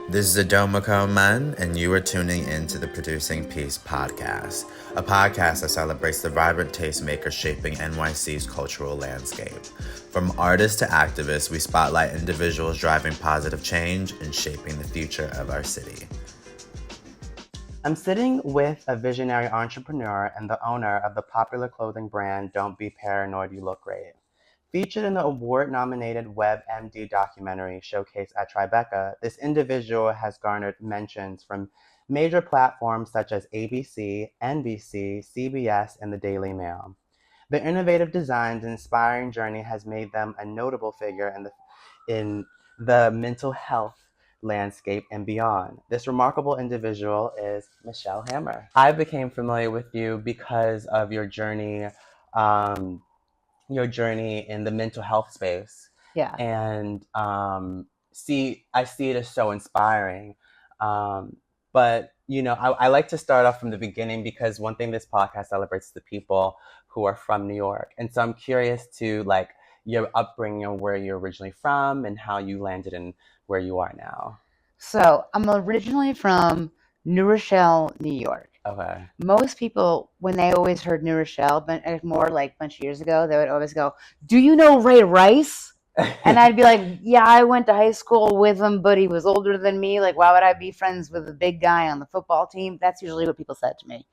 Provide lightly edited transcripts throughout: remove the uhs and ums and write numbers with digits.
This is Adomako Man, and you are tuning in to the Producing Peace podcast, a podcast that celebrates the vibrant tastemakers shaping NYC's cultural landscape. From artists to activists, we spotlight individuals driving positive change and shaping the future of our city. I'm sitting with a visionary entrepreneur and the owner of the popular clothing brand Don't Be Paranoid, You Look Great. Featured in the award-nominated WebMD documentary showcased at Tribeca, this individual has garnered mentions from major platforms such as ABC, NBC, CBS, and the Daily Mail. Their innovative designs and inspiring journey has made them a notable figure in the mental health landscape and beyond. This remarkable individual is Michelle Hammer. I became familiar with you because of um, your journey in the mental health space. Yeah. And I see it as so inspiring. But I like to start off from the beginning because one thing this podcast celebrates is the people who are from New York. And so I'm curious to like your upbringing, where you're originally from and how you landed in where you are now. So I'm originally from New Rochelle, New York. Okay. Most people, when they always heard New Rochelle, but more like a bunch of years ago, they would always go, "Do you know Ray Rice?" And I'd be like, "Yeah, I went to high school with him, but he was older than me. Like, why would I be friends with a big guy on the football team?" That's usually what people said to me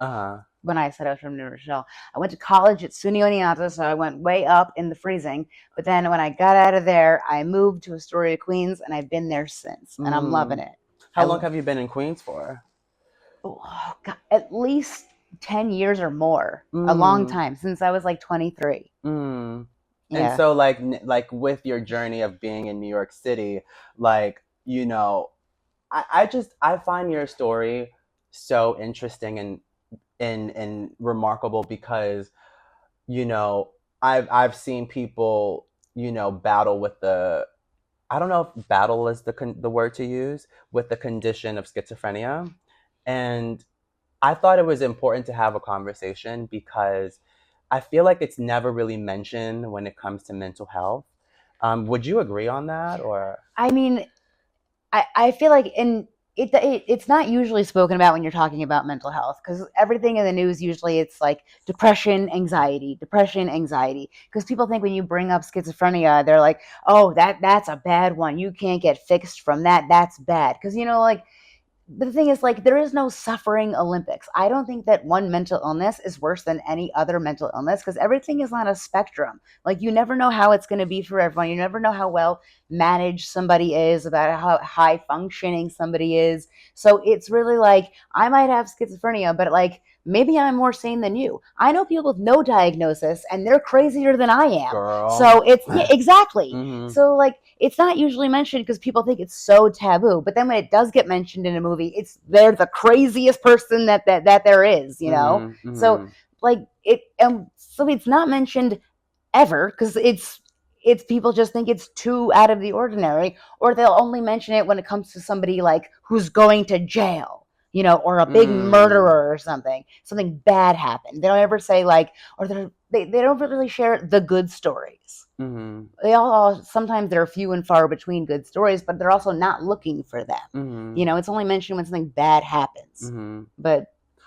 when I said I was from New Rochelle. I went to college at SUNY Oneonta, so I went way up in the freezing. But then when I got out of there, I moved to Astoria, Queens, and I've been there since, and I'm loving it. How long have you been in Queens for? Oh, God, at least 10 years or more. A long time, since I was like 23. Yeah. Yeah. And so like with your journey of being in New York City, like, I find your story so interesting and remarkable because, I've seen people, battle with I don't know if battle is the word to use, with the condition of schizophrenia. And I thought it was important to have a conversation because I feel like it's never really mentioned when it comes to mental health. Would you agree on that? Or I mean, I feel like it's not usually spoken about when you're talking about mental health, because everything in the news usually it's like depression, anxiety, because people think when you bring up schizophrenia, they're like, oh, that's a bad one, you can't get fixed from that, that's bad, because but the thing is, like, there is no suffering Olympics. I don't think that one mental illness is worse than any other mental illness, because everything is on a spectrum. Like, you never know how it's going to be for everyone. You never know how well managed somebody is, about how high functioning somebody is. So it's really like, I might have schizophrenia, but like, maybe I'm more sane than you. I know people with no diagnosis and they're crazier than I am. Girl. So it's, yeah, exactly. Mhm. So like, it's not usually mentioned because people think it's so taboo. But then when it does get mentioned in a movie, they're the craziest person that there is, So like so it's not mentioned ever because it's people just think it's too out of the ordinary, or they'll only mention it when it comes to somebody like who's going to jail, or a big murderer or something bad happened. They don't ever say like, or they don't really share the good stories. They all sometimes they're few and far between good stories, but they're also not looking for them. It's only mentioned when something bad happens. But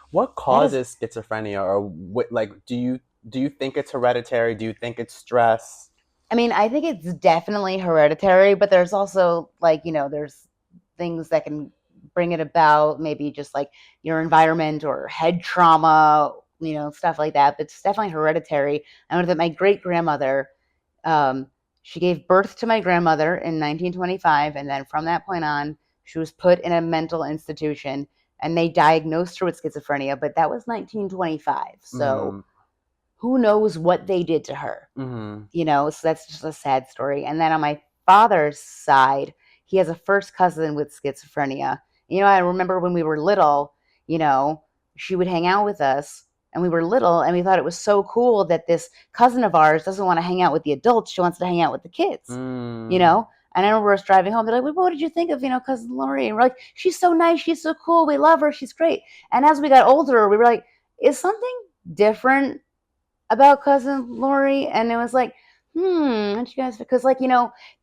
what causes schizophrenia, or what, like, do you think it's hereditary? Do you think it's stress? I mean, I think it's definitely hereditary, but there's also like, there's things that can bring it about, maybe just like your environment or head trauma, stuff like that. But it's definitely hereditary. I know that my great grandmother, she gave birth to my grandmother in 1925, and then from that point on, she was put in a mental institution, and they diagnosed her with schizophrenia. But that was 1925, so who knows what they did to her? So that's just a sad story. And then on my father's side, he has a first cousin with schizophrenia. I remember when we were little, she would hang out with us, and we were little, and we thought it was so cool that this cousin of ours doesn't want to hang out with the adults. She wants to hang out with the kids, And I remember us driving home. They're like, well, what did you think of, cousin Lori? And we're like, she's so nice. She's so cool. We love her. She's great. And as we got older, we were like, is something different about cousin Lori? And it was like, Aren't you guys? Because like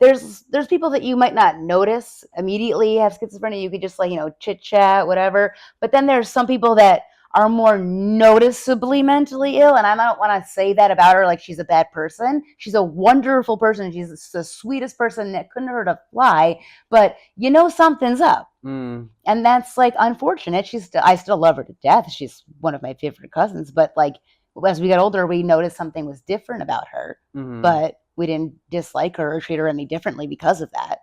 there's people that you might not notice immediately have schizophrenia. You could just like chit chat, whatever. But then there's some people that are more noticeably mentally ill, and I don't want to say that about her like she's a bad person. She's a wonderful person. She's the sweetest person that couldn't hurt a fly. But something's up. And that's like unfortunate. I still love her to death. She's one of my favorite cousins. But like as we got older, we noticed something was different about her. But we didn't dislike her or treat her any differently because of that.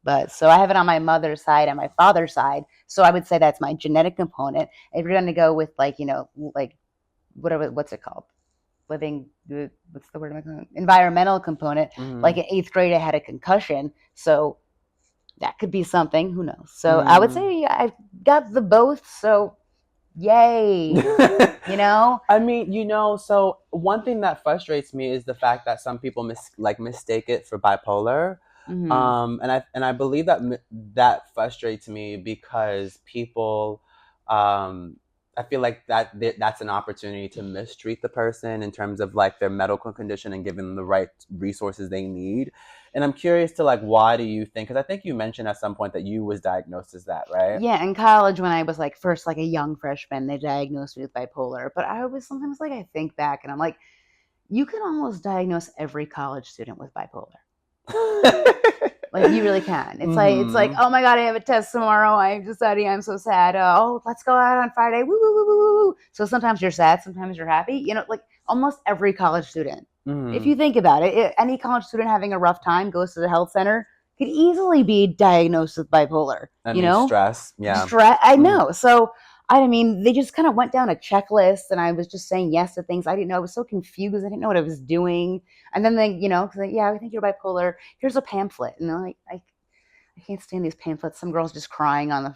But so I have it on my mother's side and my father's side. So I would say that's my genetic component. If you're going to go with like like what's it called? What's the word? Environmental component. Like in 8th grade, I had a concussion. So that could be something. Who knows? So I would say I've got the both. So yay. I mean, so one thing that frustrates me is the fact that some people mistake it for bipolar. And I believe that frustrates me because people, I feel like that's an opportunity to mistreat the person in terms of like their medical condition and giving them the right resources they need. And I'm curious to like, why do you think? Because I think you mentioned at some point that you was diagnosed as that, right? Yeah, in college when I was like first like a young freshman, they diagnosed me with bipolar. But I was sometimes like I think back and I'm like, you can almost diagnose every college student with bipolar. Like you really can. It's like, oh my God, I have a test tomorrow. I'm just studying. I'm so sad. Oh, let's go out on Friday. Woo, woo, woo, woo, woo. So sometimes you're sad, sometimes you're happy. Like almost every college student. If you think about it, any college student having a rough time goes to the health center, could easily be diagnosed with bipolar. Stress. Yeah. I know. So I mean, they just kind of went down a checklist, and I was just saying yes to things I didn't know. I was so confused. I didn't know what I was doing. And then they, yeah, we think you're bipolar. Here's a pamphlet, and they're like, I can't stand these pamphlets. Some girls just crying on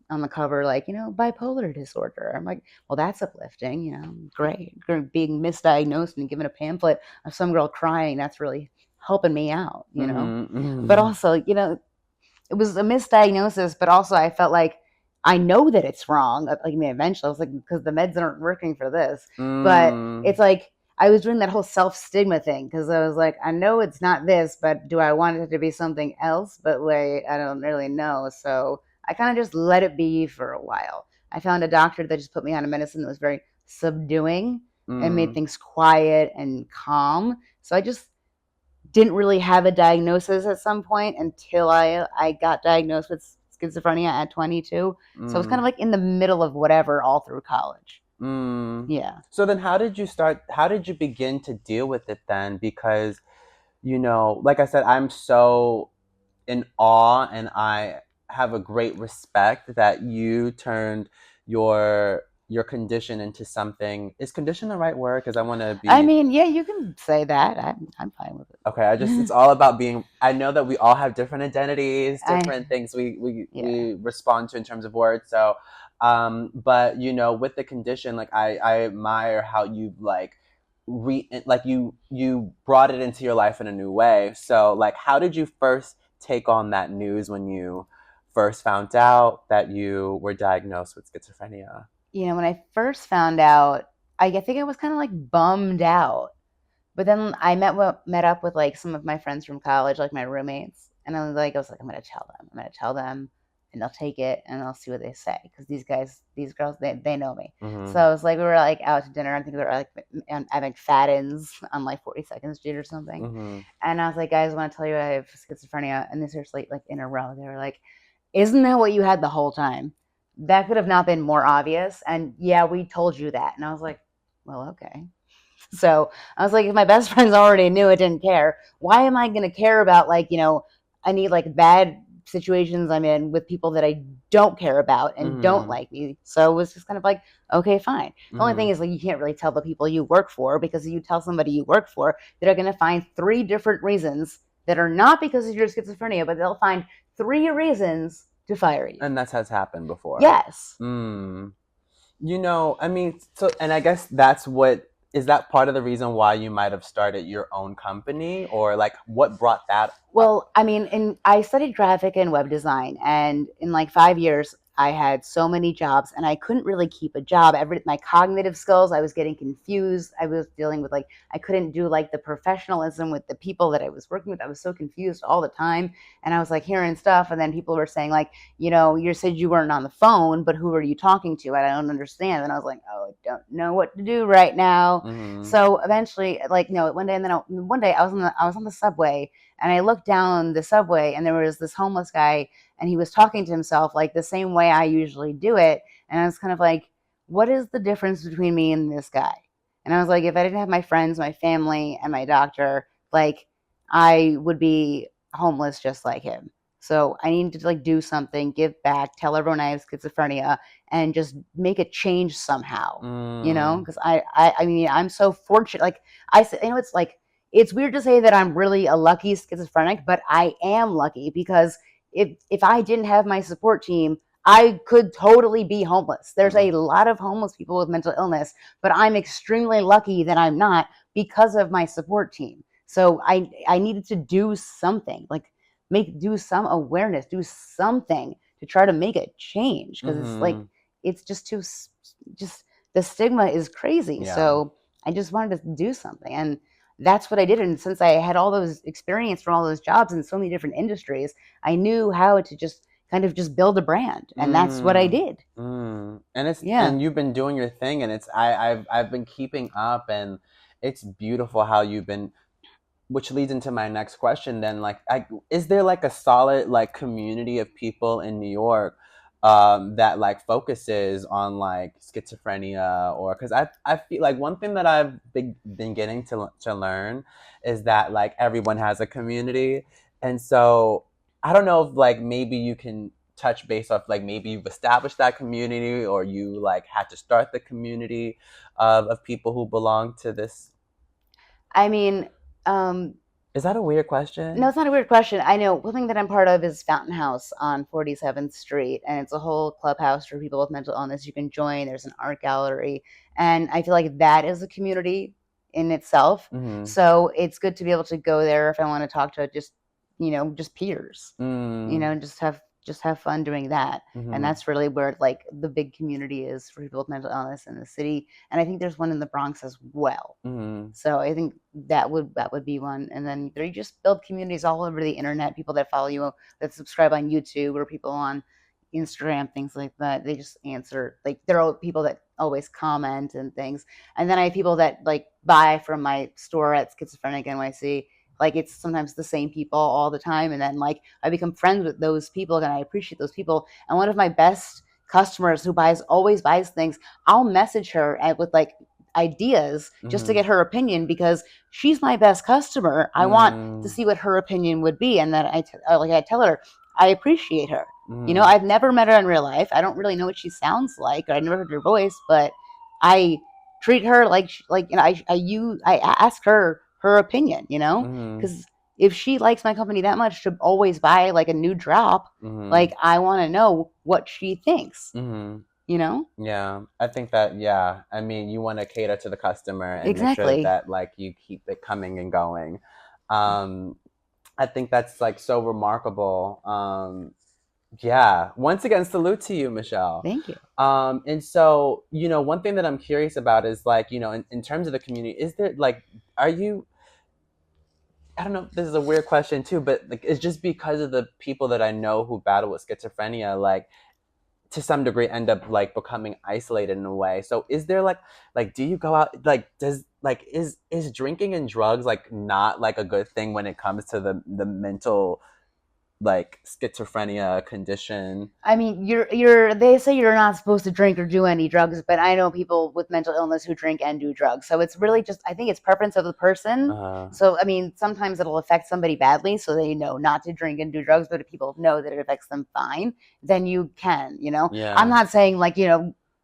the cover, like bipolar disorder. I'm like, well, that's uplifting. Great. Being misdiagnosed and given a pamphlet of some girl crying, that's really helping me out. But also, it was a misdiagnosis, but also I felt like I know that it's wrong. Like, eventually I was like, because the meds aren't working for this. But it's like I was doing that whole self-stigma thing because I was like, I know it's not this, but do I want it to be something else? But wait, I don't really know. So I kind of just let it be for a while. I found a doctor that just put me on a medicine that was very subduing and made things quiet and calm. So I just didn't really have a diagnosis at some point until I got diagnosed with schizophrenia at 22. So I was kind of like in the middle of whatever all through college. Yeah. So then how did you begin to deal with it then? Because, like I said, I'm so in awe and I have a great respect that you turned your condition into something. Is condition the right word? Because I want to be. I mean, yeah, you can say that. I'm fine with it. Okay, it's all about being. I know that we all have different identities, different things we respond to in terms of words. So, but with the condition, like I admire how you've like you brought it into your life in a new way. So, like, how did you first take on that news when you first found out that you were diagnosed with schizophrenia? When I first found out, I think I was kind of like bummed out. But then I met up with like some of my friends from college, like my roommates, and I was like, I'm gonna tell them, and they'll take it and they'll see what they say because these girls, they know me. So I was like, we were like out to dinner. I think we were like at McFadden's on like 42nd Street or something, and I was like, guys, I want to tell you I have schizophrenia, and they seriously like in a row. They were like, isn't that what you had the whole time? That could have not been more obvious. And yeah, we told you that. And I was like, well, okay. So I was like, if my best friends already knew it, didn't care, why am I going to care about like, any like bad situations I'm in with people that I don't care about and don't like me. So it was just kind of like, okay, fine. The only thing is like, you can't really tell the people you work for because if you tell somebody you work for, they're going to find 3 different reasons that are not because of your schizophrenia, but they'll find 3 reasons to fire you. And that has happened before. Yes. I mean, so, and I guess is that part of the reason why you might have started your own company, or like what brought that? Well, I mean, I studied graphic and web design, and in like 5 years, I had so many jobs and I couldn't really keep a job. My cognitive skills, I was getting confused. I was dealing with like, I couldn't do like the professionalism with the people that I was working with. I was so confused all the time. And I was like hearing stuff. And then people were saying like, you said you weren't on the phone, but who are you talking to? I don't understand. And I was like, oh, I don't know what to do right now. Mm-hmm. So eventually, like, no, one day, and then one day I was on the subway and I looked down the subway and there was this homeless guy and he was talking to himself like the same way I usually do it. And I was kind of like, what is the difference between me and this guy? And I was like, if I didn't have my friends, my family, and my doctor, like I would be homeless just like him. So I need to like do something, give back, tell everyone I have schizophrenia, and just make a change somehow. Because I mean, I'm so fortunate. Like I said, it's like it's weird to say that I'm really a lucky schizophrenic, but I am lucky because if I didn't have my support team, I could totally be homeless. There's a lot of homeless people with mental illness, but I'm extremely lucky that I'm not because of my support team. So I needed to do something, like do some awareness, do something to try to make a change because it's like it's just just the stigma is crazy. Yeah. So I just wanted to do something, and that's what I did. And since I had all those experience from all those jobs in so many different industries, I knew how to just kind of just build a brand, and that's what I did. And it's Yeah. and you've been doing your thing, and it's I've been keeping up, and it's beautiful how you've been. Which leads into my next question. Then, like, is there like a solid like community of people in New York that like focuses on like schizophrenia, or because I feel like one thing that I've been getting to learn is that like everyone has a community, and so I don't know if like maybe you can touch base off like maybe you've established that community or you like had to start the community of people who belong to this. I mean, Is that a weird question? no, it's not a weird question. I know one thing that I'm part of is Fountain House on 47th Street, and it's a whole clubhouse for people with mental illness. You can join. There's an art gallery, and I feel like that is a community in itself. So it's good to be able to go there if I want to talk to just peers. Just have fun doing that. And that's really where like the big community is for people with mental illness in the city. And I think there's one in the Bronx as well. So I think that would be one. And then you just build communities all over the internet, people that follow you, that subscribe on YouTube, or people on Instagram, things like that. They just answer, like there are people that always comment and things. And then I have people that like buy from my store at Schizophrenic NYC. Like it's sometimes the same people all the time, and then like I become friends with those people and I appreciate those people. And one of my best customers who always buys things, I'll message her with like ideas just to get her opinion because she's my best customer. I want to see what her opinion would be, and that I tell her I appreciate her. I've never met her in real life. I don't really know what she sounds like, or I never heard her voice, but I treat her like I ask her opinion, because if she likes my company that much to always buy like a new drop, like I want to know what she thinks. Yeah, I think that, yeah, I mean, you want to cater to the customer and make Exactly. sure that like you keep it coming and going. I think that's like so remarkable. Yeah, once again, salute to you, Michelle. Thank you. And so, one thing that I'm curious about is like, in terms of the community, is there like, are you, I don't know if this is a weird question too, but like, it's just because of the people that I know who battle with schizophrenia, like to some degree end up like becoming isolated in a way. So is there like do you go out, like does like is drinking and drugs like not like a good thing when it comes to the mental like schizophrenia condition? I mean, they say you're not supposed to drink or do any drugs, but I know people with mental illness who drink and do drugs. So it's really just, I think it's preference of the person. So, I mean, sometimes it'll affect somebody badly, so they know not to drink and do drugs, but if people know that it affects them fine, then you can, Yeah. I'm not saying like,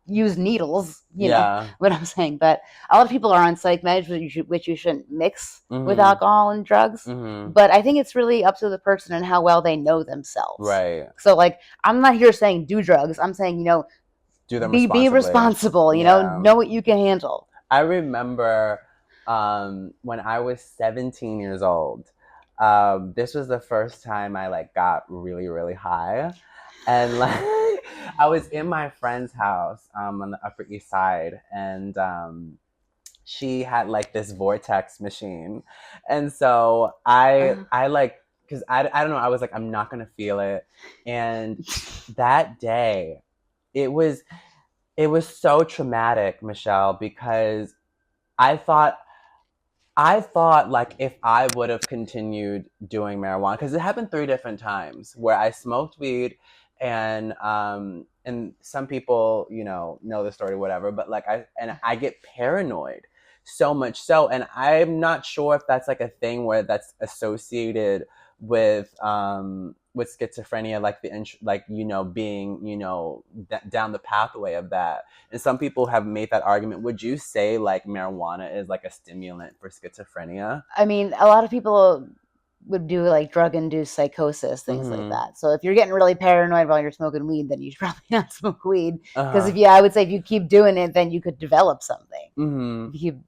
use needles, you know what I'm saying, but a lot of people are on psych meds, which you shouldn't mix with alcohol and drugs. But I think it's really up to the person and how well they know themselves. Right. So like, I'm not here saying do drugs. I'm saying, do them be responsible, know what you can handle. I remember when I was 17 years old, this was the first time I like got really, really high. And like I was in my friend's house on the Upper East Side, and she had like this vortex machine, and so I like because I don't know, I was like, I'm not gonna feel it, and that day it was so traumatic, Michelle, because I thought like if I would have continued doing marijuana, because it happened 3 different times where I smoked weed, and some people, you know the story, whatever, but like I get paranoid so much so, and I'm not sure if that's like a thing where that's associated with schizophrenia, like like being down the pathway of that. And some people have made that argument. Would you say like marijuana is like a stimulant for schizophrenia? I mean, a lot of people would do like drug-induced psychosis, things like that. So if you're getting really paranoid while you're smoking weed, then you should probably not smoke weed. Because I would say if you keep doing it, then you could develop something. If you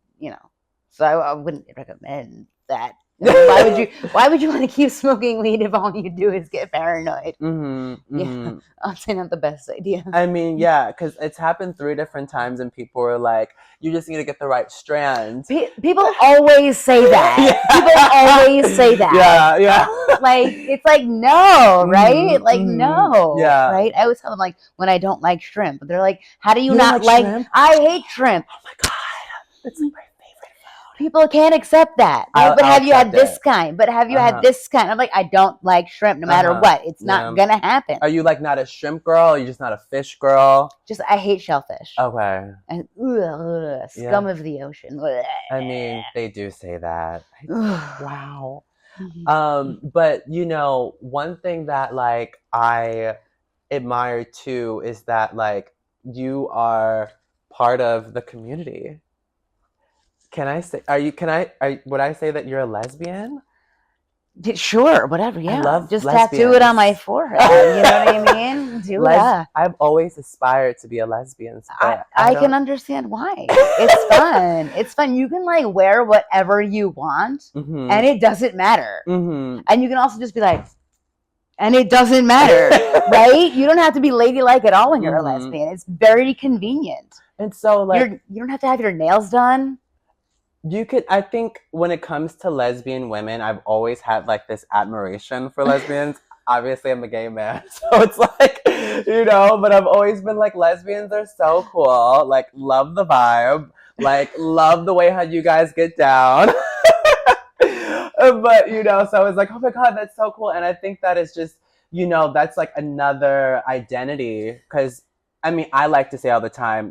so I wouldn't recommend that. Why would you want to keep smoking weed if all you do is get paranoid? Yeah, I'll say not the best idea. I mean, yeah, because it's happened 3 different times, and people are like, "You just need to get the right strand." People always say that. People always say that. Yeah. Like it's like no, right? Like no, right? I always tell them like when I don't like shrimp, they're like, "How do you not like shrimp?" I hate shrimp. Oh my god, it's like my favorite. People can't accept that. But have you had this kind? But have you had this kind? I'm like, I don't like shrimp no matter what. It's not gonna happen. Are you like not a shrimp girl? Or are you just not a fish girl? Just I hate shellfish. Okay. And scum of the ocean. I mean, they do say that. Wow. But one thing that like I admire too is that like you are part of the community. Can I say? Would I say that you're a lesbian? Sure, whatever. Yeah, I love just lesbians. Tattoo it on my forehead. You know what I mean? I've always aspired to be a lesbian. But I can understand why. It's fun. It's fun. You can like wear whatever you want, and it doesn't matter. And you can also just be like, and it doesn't matter, right? You don't have to be ladylike at all when you're a lesbian. It's very convenient. And so, like, you don't have to have your nails done. I think when it comes to lesbian women, I've always had like this admiration for lesbians. Obviously, I'm a gay man, so it's like, but I've always been like, lesbians are so cool. Like, love the vibe. Like, love the way how you guys get down. But, so I was like, oh my God, that's so cool. And I think that is just, that's like another identity. Because, I mean, I like to say all the time,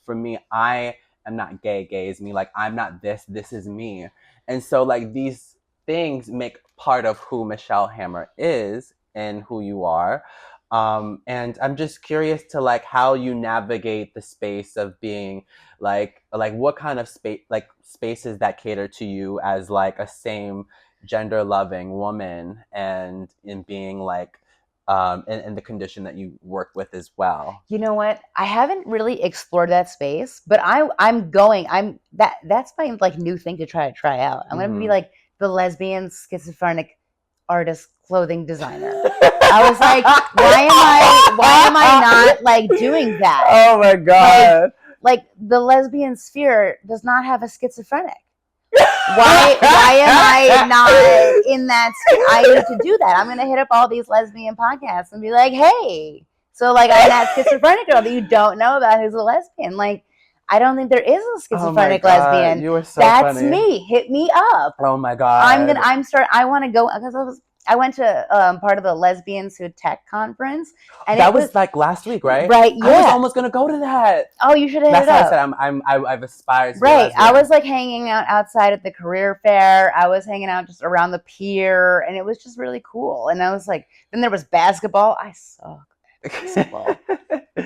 for me, I am not gay is me. Like, I'm not this is me. And so like these things make part of who Michelle Hammer is and who you are. And I'm just curious to like how you navigate the space of being like what kind of spaces that cater to you as like a same gender loving woman, and in being like and the condition that you work with as well. You know what? I haven't really explored that space, but that's my like new thing to try out. I'm gonna be like the lesbian schizophrenic artist clothing designer. I was like, why am I not like doing that? Oh my God. Like the lesbian sphere does not have a schizophrenic. Why am I not in that? I need to do that. I'm going to hit up all these lesbian podcasts and be like, hey, so like I'm that schizophrenic girl that you don't know about who's a lesbian. Like, I don't think there is a schizophrenic lesbian. You were so That's funny. me. Hit me up. Oh my God. I want to go because I went to part of the Lesbians Who Tech conference, and that was like last week, right? Right. Yeah. I was almost gonna go to that. Oh, you should have hit it up. That's why I said I've aspired to. Right. I was like hanging out outside at the career fair. I was hanging out just around the pier, and it was just really cool. And I was like, then there was basketball. I suck at basketball.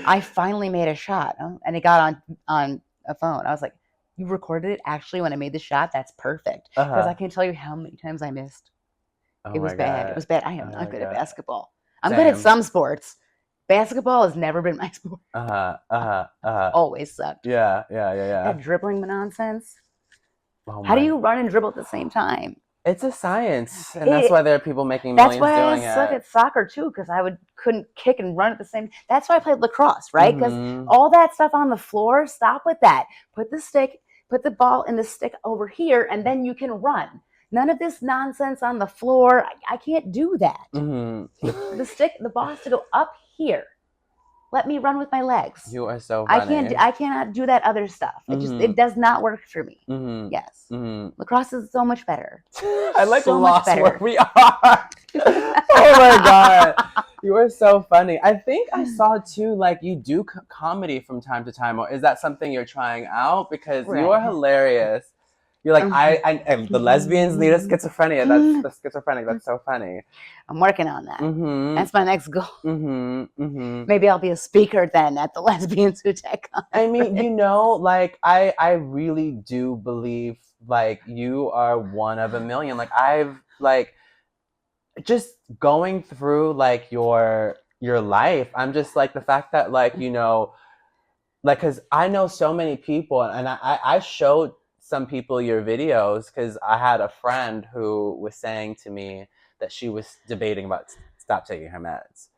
I finally made a shot, and it got on a phone. I was like, you recorded it actually when I made the shot? That's perfect. Because I can't tell you how many times I missed. It was bad. It was bad. I am not good at basketball. I'm good at some sports. Basketball has never been my sport. Always sucked. Yeah. That dribbling nonsense. Oh How do you run and dribble at the same time? It's a science, and that's why there are people making That's millions why I doing suck it. at soccer too, because couldn't kick and run at the same. That's why I played lacrosse, right? Because Mhm. all that stuff on the floor, stop with that. Put the ball in the stick over here, and then you can run. None of this nonsense on the floor. I can't do that. Mm-hmm. The ball has to go up here. Let me run with my legs. You are so funny. I cannot do that other stuff. It does not work for me. Mm-hmm. Yes. Mm-hmm. Lacrosse is so much better. I like so lost much better. where we are. Oh my god, you are so funny. I think I saw too, like you do comedy from time to time, or is that something you're trying out? Because you are hilarious. You're like the lesbians need a schizophrenia. That's the schizophrenic. That's so funny. I'm working on that. Mm-hmm. That's my next goal. Mm-hmm. Mm-hmm. Maybe I'll be a speaker then at the Lesbian Schizophrenic. I mean, like I really do believe like you are one of a million. Like I've like just going through like your life. I'm just like the fact that like like because I know so many people, and I showed some people your videos because I had a friend who was saying to me that she was debating about stop taking her meds.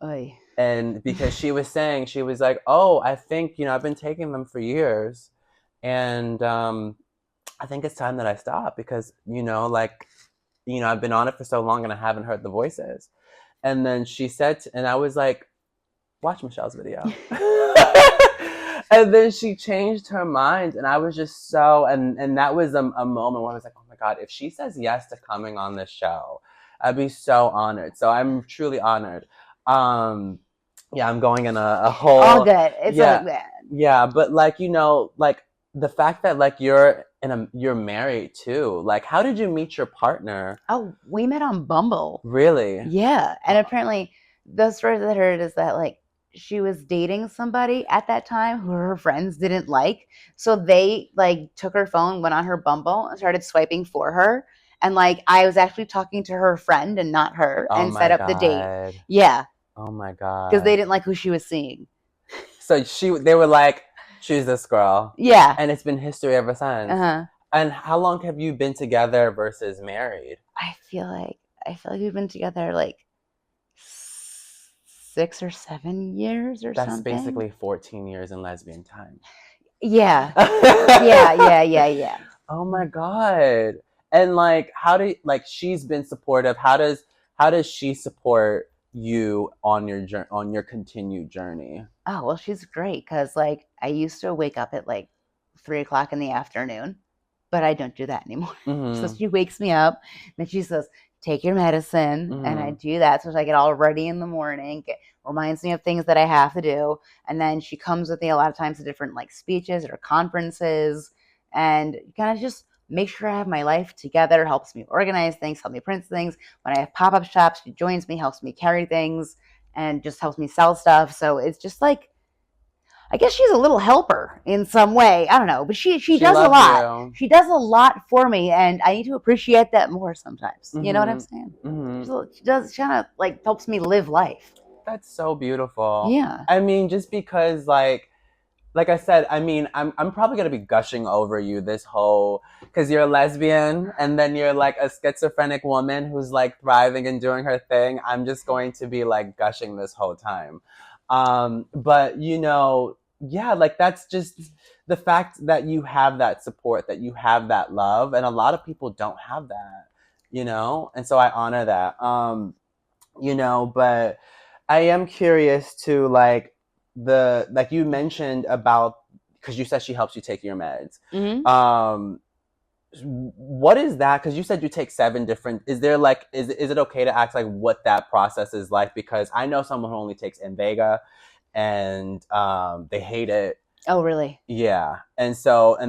Oy. And because she was saying, she was like, oh, I think I've been taking them for years, and I think it's time that I stop because like I've been on it for so long and I haven't heard the voices. And then she said and I was like, watch Michelle's video. And then she changed her mind, and I was just so and that was a moment where I was like, oh my god, if she says yes to coming on this show, I'd be so honored. So I'm truly honored. Yeah, I'm going in a whole all good. It's yeah, like that. yeah, but like like the fact that like you're married too. Like, how did you meet your partner? Oh, we met on Bumble. Really? Yeah, and apparently the story that I heard is that like she was dating somebody at that time who her friends didn't like, so they like took her phone, went on her Bumble, and started swiping for her. And like I was actually talking to her friend and not her, and set up the date. Yeah. Oh my god. Because they didn't like who she was seeing. So they were like, choose this girl. Yeah. And it's been history ever since. Uh-huh. And how long have you been together versus married? I feel like we've been together like 6 or 7 years or something. That's basically 14 years in lesbian time. Yeah. Yeah. Oh my god. And like she's been supportive. How does she support you on your continued journey? Oh, well, she's great because like I used to wake up at like 3:00 in the afternoon, but I don't do that anymore. Mm-hmm. So she wakes me up and she says, take your medicine. And I do that. So I get all ready in the morning, reminds me of things that I have to do. And then she comes with me a lot of times to different like speeches or conferences, and kind of just make sure I have my life together, helps me organize things, help me print things. When I have pop-up shops, she joins me, helps me carry things, and just helps me sell stuff. So it's just like, I guess she's a little helper in some way. I don't know, but she does a lot. You. She does a lot for me, and I need to appreciate that more sometimes. Mm-hmm. You know what I'm saying? Mm-hmm. She kind of like helps me live life. That's so beautiful. Yeah. I mean, just because like I said, I mean, I'm probably gonna be gushing over you this whole because you're a lesbian and then you're like a schizophrenic woman who's like thriving and doing her thing. I'm just going to be like gushing this whole time. But yeah, like that's just the fact that you have that support, that you have that love, and a lot of people don't have that, and so I honor that. But I am curious to like you mentioned about, because you said she helps you take your meds. Mm-hmm. What is that? Because you said you take 7 different. Is there like is it okay to ask like what that process is like? Because I know someone who only takes Invega, and they hate it. Oh, really? Yeah, and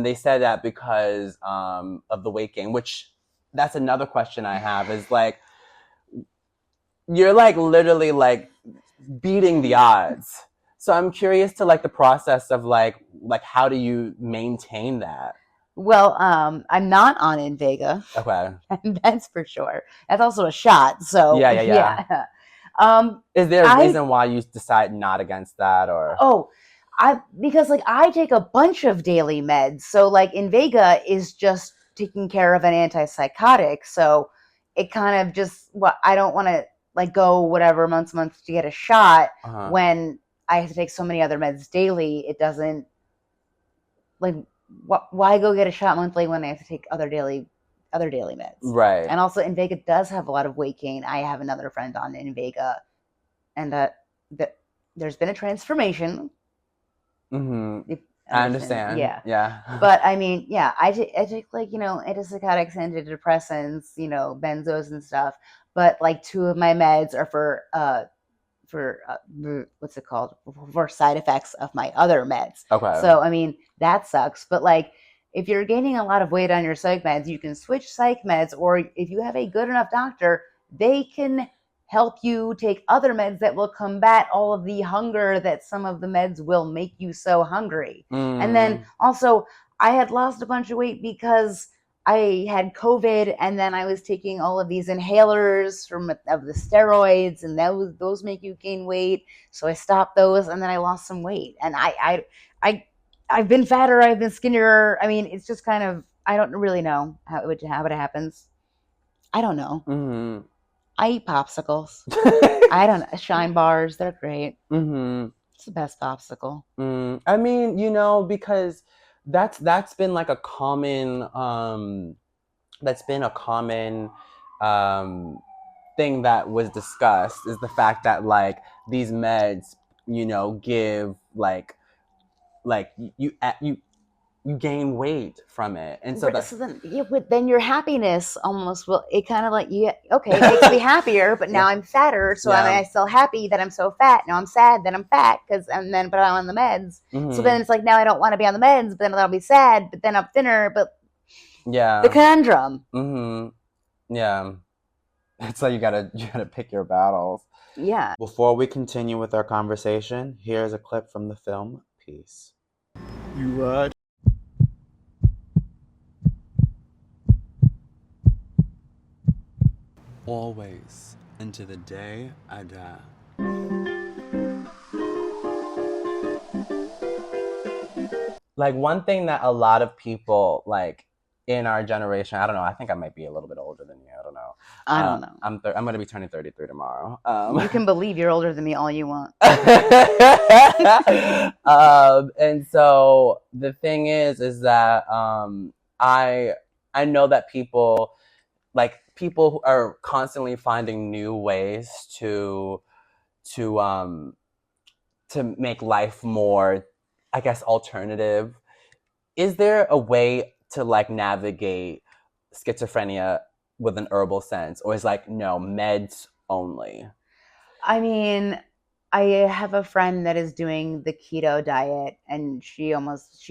they said that because of the weight gain. Which that's another question I have is like, you're like literally like beating the odds. So I'm curious to like the process of like how do you maintain that? Well, I'm not on Invega. Okay. That's for sure. That's also a shot. So yeah. Is there a reason why you decide not against that, or? Oh, because like I take a bunch of daily meds. So like Invega is just taking care of an antipsychotic. So it kind of just, I don't want to like go whatever months to get a shot when I have to take so many other meds daily. It doesn't, like, why go get a shot monthly when I have to take other daily meds? Right. And also, Invega does have a lot of weight gain. I have another friend on Invega, and that there's been a transformation. Mm-hmm. I understand. Yeah. But I mean, yeah, I take like, antipsychotics, antidepressants, benzos and stuff. But like 2 of my meds are for what's it called, for side effects of my other meds. Okay. So I mean, that sucks. But like, if you're gaining a lot of weight on your psych meds, you can switch psych meds, or if you have a good enough doctor, they can help you take other meds that will combat all of the hunger that some of the meds will make you so hungry. And then also, I had lost a bunch of weight because I had COVID, and then I was taking all of these inhalers of the steroids, and those make you gain weight. So I stopped those, and then I lost some weight. And I've been fatter, I've been skinnier. I mean, it's just kind of, I don't really know how it happens. I don't know. Mm-hmm. I eat popsicles. I don't know. Shine bars, they're great. Mm-hmm. It's the best popsicle. I mean, because that's been like a common thing that was discussed, is the fact that like these meds, give like you gain weight from it, and so then your happiness almost will, it kind of like, okay, it makes me happier, but now I'm fatter, so I'm still happy that I'm so fat. Now I'm sad that I'm fat but I'm on the meds. So then it's like, now I don't want to be on the meds, but then I'll be sad, but then I'm thinner. But the conundrum. It's like you gotta pick your battles. Yeah. Before we continue with our conversation, here's a clip from the film Peace. You what? Always into the day I die. Like, one thing that a lot of people, like, in our generation, I don't know, I think I might be a little bit older than you, I don't know. I don't know. I'm going to be turning 33 tomorrow. You can believe you're older than me all you want. And so the thing is that I know that people who are constantly finding new ways to make life more, I guess, alternative. Is there a way to like navigate schizophrenia with an herbal sense, or is like, no, meds only? I mean, I have a friend that is doing the keto diet, and she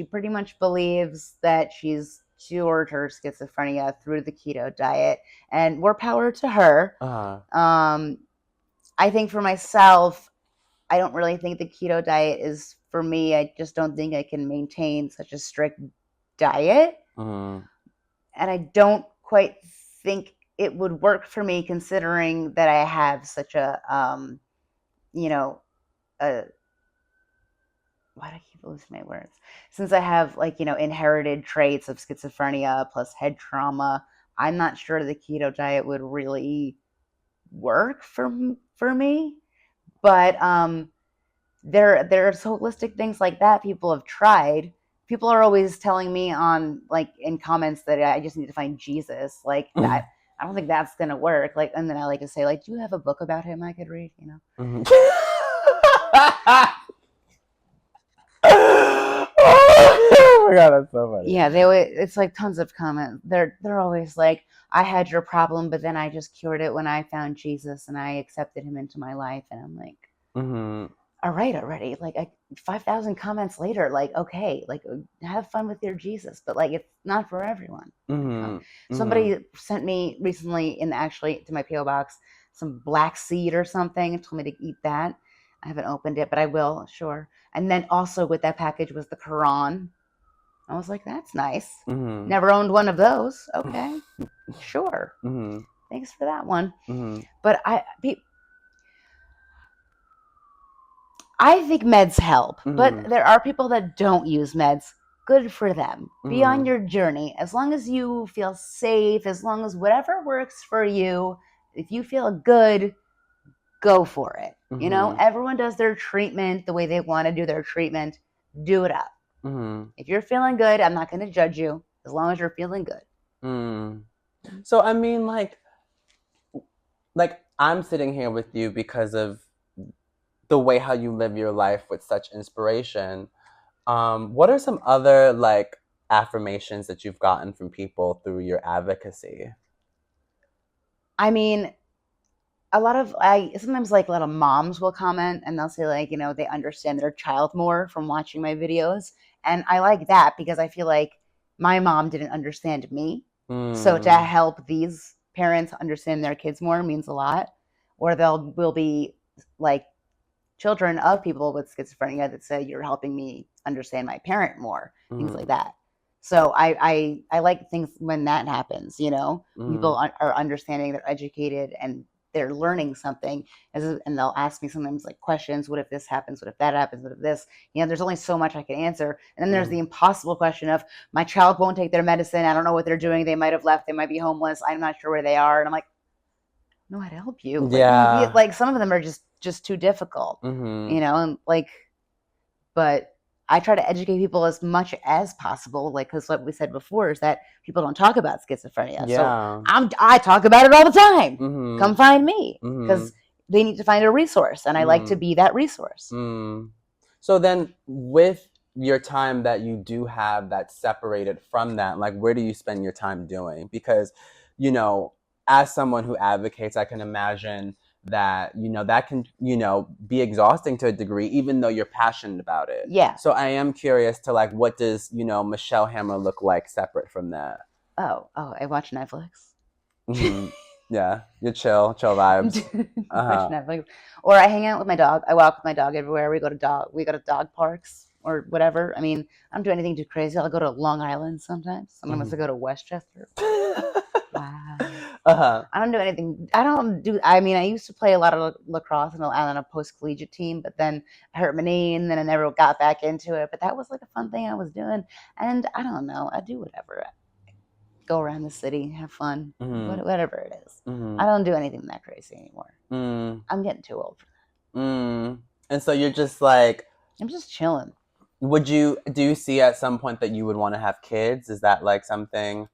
pretty much believes that she's cured her schizophrenia through the keto diet, and more power to her. I think for myself, I don't really think the keto diet is for me. I just don't think I can maintain such a strict diet. And I don't quite think it would work for me, considering that I have such a, why do I keep losing my words? Since I have inherited traits of schizophrenia plus head trauma, I'm not sure the keto diet would really work for me. But there's holistic things like that people have tried. People are always telling me in comments that I just need to find Jesus. Like, I don't think that's gonna work. Like, and then I like to say, like, do you have a book about him I could read? Oh my God, that's so funny. Yeah, it's like tons of comments. They're always like, I had your problem, but then I just cured it when I found Jesus and I accepted him into my life. And I'm like, all right, already. Like 5,000 comments later, like, okay, like, have fun with your Jesus, but like, it's not for everyone. Somebody sent me recently to my PO box some black seed or something and told me to eat that. I haven't opened it, but I will, sure. And then also with that package was the Quran. I was like, that's nice. Never owned one of those. Okay, sure. Thanks for that one. But I think meds help, but there are people that don't use meds. good for them. Be on your journey. As long as you feel safe, as long as whatever works for you, if you feel good, go for it. You know, everyone does their treatment the way they want to do their treatment. Do it up. If you're feeling good, I'm not going to judge you as long as you're feeling good. So, I mean, like I'm sitting here with you because of the way how you live your life with such inspiration. What are some other like affirmations that you've gotten from people through your advocacy? I mean, I sometimes like a lot of moms will comment and they'll say like, you know, they understand their child more from watching my videos. And I like that because I feel like my mom didn't understand me. So to help these parents understand their kids more means a lot. Or will be like children of people with schizophrenia that say you're helping me understand my parent more, things like that. So I like things when that happens, you know, people are understanding, they're educated, and they're learning something, and they'll ask me sometimes like questions. What if this happens? What if that happens? What if this? You know, there's only so much I can answer. And then there's the impossible question of my child won't take their medicine. I don't know what they're doing. They might have left. They might be homeless. I'm not sure where they are. And I'm like, no, I'd help you. Yeah. Like some of them are just too difficult, you know, and like, but I try to educate people as much as possible, like, because what we said before is that people don't talk about schizophrenia. Yeah. So I talk about it all the time. Come find me, because they need to find a resource, and I like to be that resource. So then, with your time that you do have that's separated from that, like, where do you spend your time doing? Because, you know, as someone who advocates, I can imagine that, you know, that can, you know, be exhausting to a degree, even though you're passionate about it. Yeah. So I am curious to, like, what does, you know, Michelle Hammer look like separate from that? Oh, I watch Netflix. Yeah, you chill vibes. Watch Netflix. Or I hang out with my dog. I walk with my dog everywhere. We go to dog parks or whatever. I mean, I don't do anything too crazy. I'll go to Long Island sometimes. Sometimes I go to Westchester. Wow. I don't do anything. I mean, I used to play a lot of lacrosse and on a post-collegiate team, but then I hurt my knee and then I never got back into it. But that was like a fun thing I was doing. And I don't know. I do whatever. Go around the city, have fun, whatever it is. I don't do anything that crazy anymore. I'm getting too old for that. And so you're just like, I'm just chilling. Do you see at some point that you would want to have kids? Is that like something?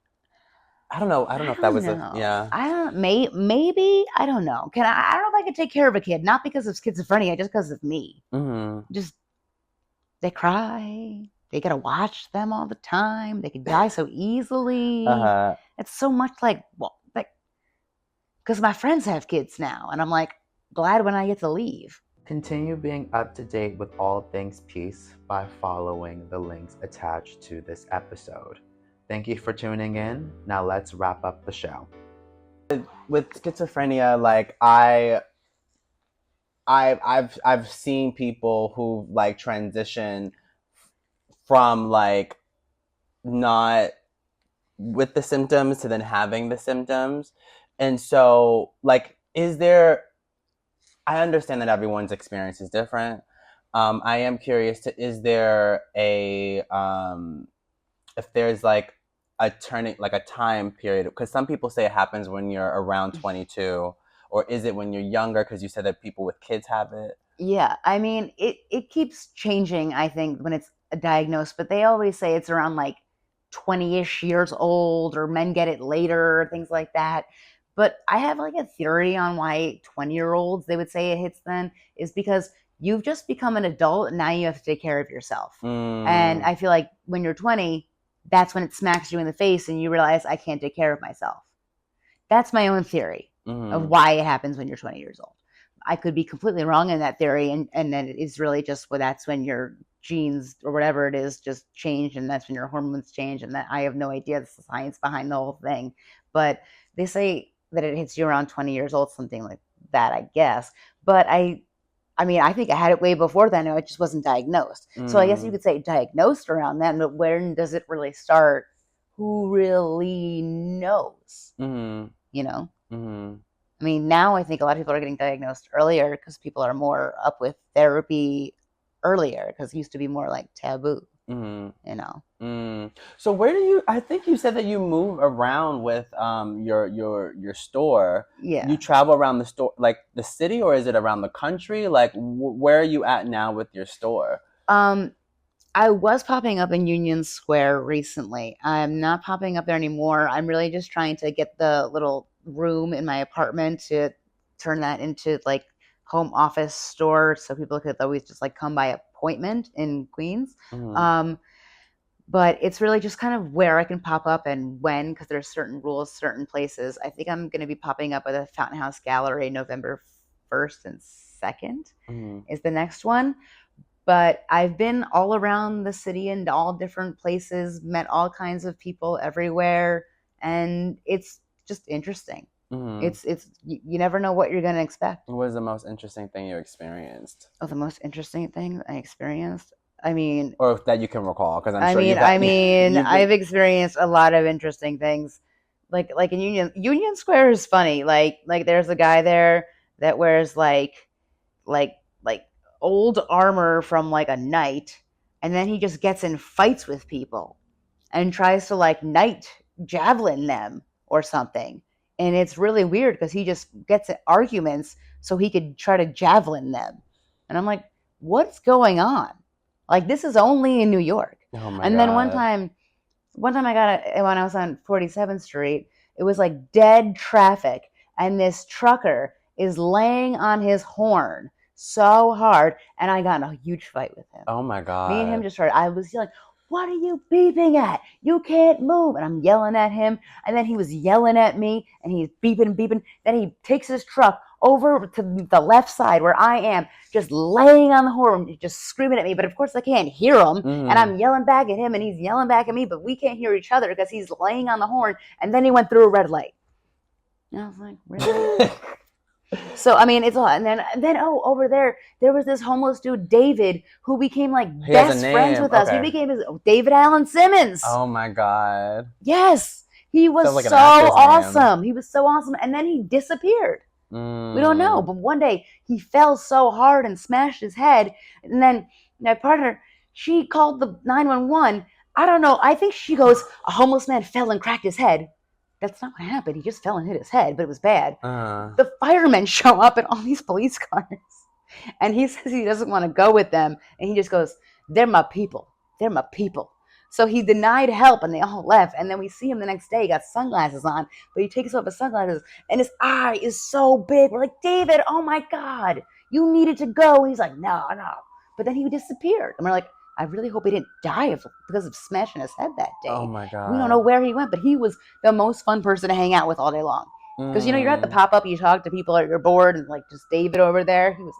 I don't know if that was yeah. I don't maybe I don't know. I don't know if I could take care of a kid, not because of schizophrenia, just because of me. Just they cry. They gotta watch them all the time. They could die so easily. It's so much like because my friends have kids now, and I'm like glad when I get to leave. Continue being up to date with all things peace by following the links attached to this episode. Thank you for tuning in. Now let's wrap up the show. With schizophrenia, like I've seen people who like transition from like not with the symptoms to then having the symptoms. And so like I understand that everyone's experience is different. I am curious is there if there's like a time period, because some people say it happens when you're around 22, or is it when you're younger, because you said that people with kids have it? Yeah, I mean it keeps changing, I think, when it's diagnosed, but they always say it's around like 20-ish years old, or men get it later, things like that. But I have like a theory on why 20-year-olds, they would say it hits then, is because you've just become an adult and now you have to take care of yourself. And I feel like when you're 20, that's when it smacks you in the face and you realize I can't take care of myself. That's my own theory of why it happens when you're 20 years old. I could be completely wrong in that theory, and then it's really just that's when your genes or whatever it is just change, and that's when your hormones change, and that I have no idea the science behind the whole thing. But they say that it hits you around 20 years old, something like that, I guess. But I mean, I think I had it way before then. It just wasn't diagnosed. So I guess you could say diagnosed around then, but when does it really start? Who really knows? You know? I mean, now I think a lot of people are getting diagnosed earlier because people are more up with therapy earlier, because it used to be more like taboo. So where do you? I think you said that you move around with your store. Yeah. You travel around the store, like the city, or is it around the country? Like where are you at now with your store? I was popping up in Union Square recently. I'm not popping up there anymore. I'm really just trying to get the little room in my apartment to turn that into like home office store so people could always just like come by appointment in Queens. But it's really just kind of where I can pop up and when, because there's certain rules, certain places. I think I'm going to be popping up at the Fountain House Gallery November 1st and 2nd is the next one. But I've been all around the city and all different places, met all kinds of people everywhere, and it's just interesting. It's you never know what you're going to expect. What was the most interesting thing you experienced? Oh, the most interesting thing I experienced? I mean, or that you can recall, because I've experienced a lot of interesting things. Like in Union Square is funny. Like there's a guy there that wears like old armor from like a knight, and then he just gets in fights with people and tries to like knight javelin them or something. And it's really weird because he just gets in arguments so he could try to javelin them. And I'm like, what's going on? Like, this is only in New York. Oh my and God. Then one time I got it when I was on 47th Street. It was like dead traffic, and this trucker is laying on his horn so hard, and I got in a huge fight with him. Oh my God. Me and him just started. I was yelling, "What are you beeping at? You can't move!" And I'm yelling at him, and then he was yelling at me, and he's beeping. Then he takes his truck over to the left side where I am, just laying on the horn, just screaming at me. But of course I can't hear him, and I'm yelling back at him, and he's yelling back at me, but we can't hear each other because he's laying on the horn. And then he went through a red light. And I was like, really? So I mean, it's a lot. And then over there was this homeless dude, David, who became like best friends with us. We became David Allen Simmons. Oh my God. Yes, he was like so awesome. He was so awesome, and then he disappeared. We don't know, but one day he fell so hard and smashed his head, and then my partner, she called the 911. I don't know. I think she goes, a homeless man fell and cracked his head. That's not what happened. He just fell and hit his head, but it was bad. The firemen show up in all these police cars, and he says he doesn't want to go with them, and he just goes, "They're my people. They're my people." So he denied help, and they all left. And then we see him the next day. He got sunglasses on, but he takes off his sunglasses, and his eye is so big. We're like, "David, oh my God, you needed to go." He's like, no. But then he disappeared. And we're like, I really hope he didn't die because of smashing his head that day. Oh my God. We don't know where he went, but he was the most fun person to hang out with all day long. Because, you're at the pop-up, you talk to people, you're bored, and like just David over there, he was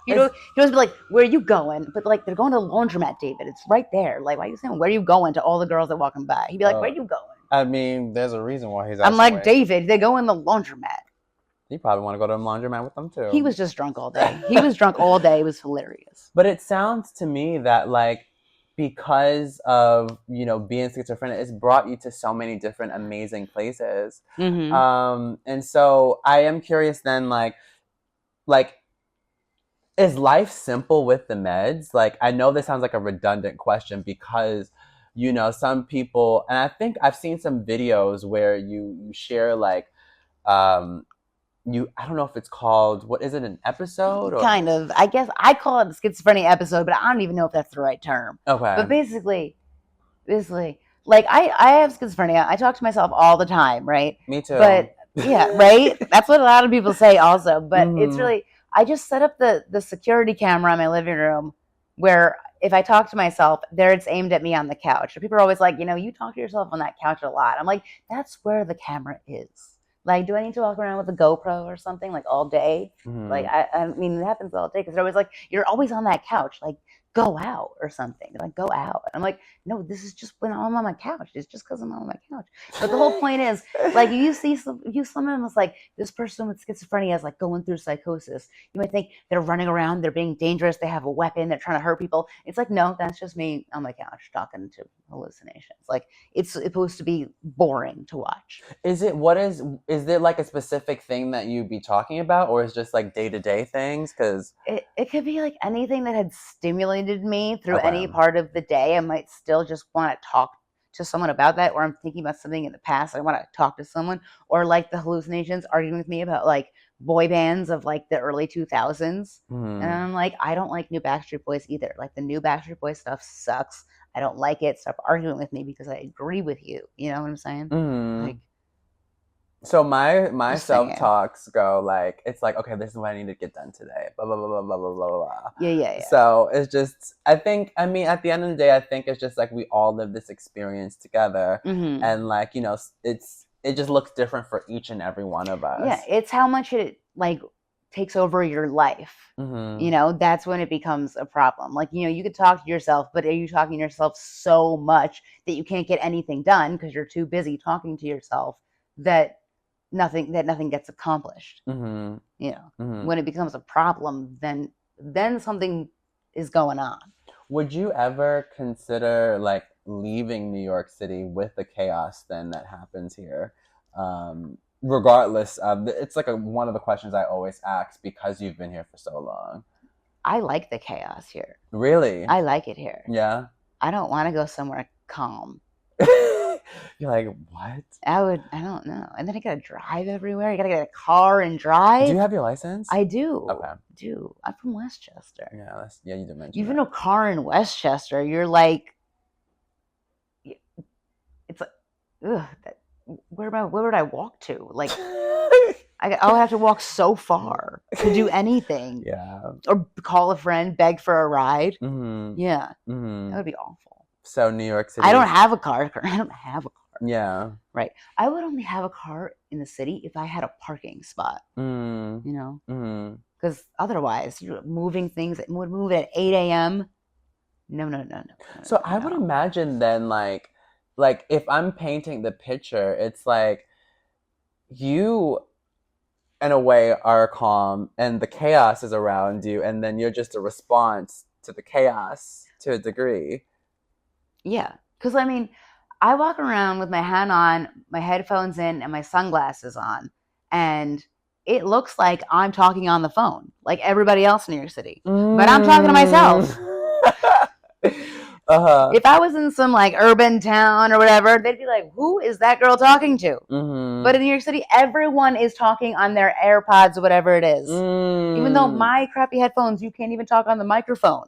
hilarious. He always be like, "Where are you going?" But like, they're going to the laundromat, David. It's right there. Like, why are you saying, "Where are you going?" to all the girls that walking by? He'd be like, "Where are you going?" I mean, there's a reason why he's. I'm like, David, they go in the laundromat. You probably want to go to the laundromat with them too. He was just drunk all day. He was drunk all day. It was hilarious. But it sounds to me that like, because of being schizophrenic, it's brought you to so many different amazing places. And so I am curious then, like. Is life simple with the meds? Like, I know this sounds like a redundant question because, some people, and I think I've seen some videos where you share like, I don't know if it's called, what is it, an episode? Or? Kind of. I guess I call it a schizophrenia episode, but I don't even know if that's the right term. Okay. But basically, like I have schizophrenia. I talk to myself all the time, right? Me too. But yeah, right? That's what a lot of people say also. But it's really, I just set up the security camera in my living room where if I talk to myself, there it's aimed at me on the couch. People are always like, you talk to yourself on that couch a lot. I'm like, that's where the camera is. Like, do I need to walk around with a GoPro or something like all day? Like, I mean, it happens all day because they're always like, you're always on that couch. Like, go out or something. They're like, go out. And I'm like, no, this is just when I'm on my couch. It's just because I'm on my couch. But the whole point is, like, you see someone that's like, this person with schizophrenia is like going through psychosis. You might think they're running around, they're being dangerous, they have a weapon, they're trying to hurt people. It's like, no, that's just me on my couch talking to hallucinations. Like, it's supposed to be boring to watch. Is there like a specific thing that you'd be talking about, or is it just like day-to-day things? Because it could be like anything that had stimulated disappointed me through Okay. any part of the day, I might still just want to talk to someone about that, or I'm thinking about something in the past, I want to talk to someone, or like the hallucinations arguing with me about like boy bands of like the early 2000s. And I'm like, I don't like new Backstreet Boys either. Like the new Backstreet Boys stuff sucks. I don't like it. Stop arguing with me because I agree with you. You know what I'm saying? Like, so my Just saying. self-talks go like, it's like, okay, this is what I need to get done today. Blah, blah, blah, blah, blah, blah, blah, blah. Yeah. So it's just, at the end of the day, I think it's just like we all live this experience together. Mm-hmm. And like, you know, it just looks different for each and every one of us. Yeah, it's how much it like takes over your life. You know, that's when it becomes a problem. Like, you know, you could talk to yourself, but are you talking to yourself so much that you can't get anything done because you're too busy talking to yourself that nothing gets accomplished? You know, when it becomes a problem, then something is going on. Would you ever consider like leaving New York City with the chaos then that happens here? Regardless of, it's like one of the questions I always ask because you've been here for so long. I like the chaos here. Really? I like it here. Yeah. I don't want to go somewhere calm. You're like, what? I don't know. And then I gotta drive everywhere. You gotta get a car and drive. Do you have your license? I do. Okay. I'm from Westchester. Yeah, you did mention Even that. a car in Westchester, you're like, it's like, ugh, where would I walk to? Like, I'll have to walk so far to do anything. Yeah. Or call a friend, beg for a ride. Mm-hmm. Yeah. Mm-hmm. That would be awful. So New York City. I don't have a car. I don't have a car. Yeah. Right. I would only have a car in the city if I had a parking spot. You know? Because otherwise, you're moving things. It would move at 8 a.m. No. So I would imagine then, like if I'm painting the picture, it's like you, in a way, are calm and the chaos is around you, and then you're just a response to the chaos to a degree. Yeah. Because, I mean, I walk around with my hat on, my headphones in, and my sunglasses on, and it looks like I'm talking on the phone, like everybody else in New York City. But I'm talking to myself. If I was in some like urban town or whatever, they'd be like, who is that girl talking to? But in New York City, everyone is talking on their AirPods or whatever it is. Even though my crappy headphones, you can't even talk on the microphone.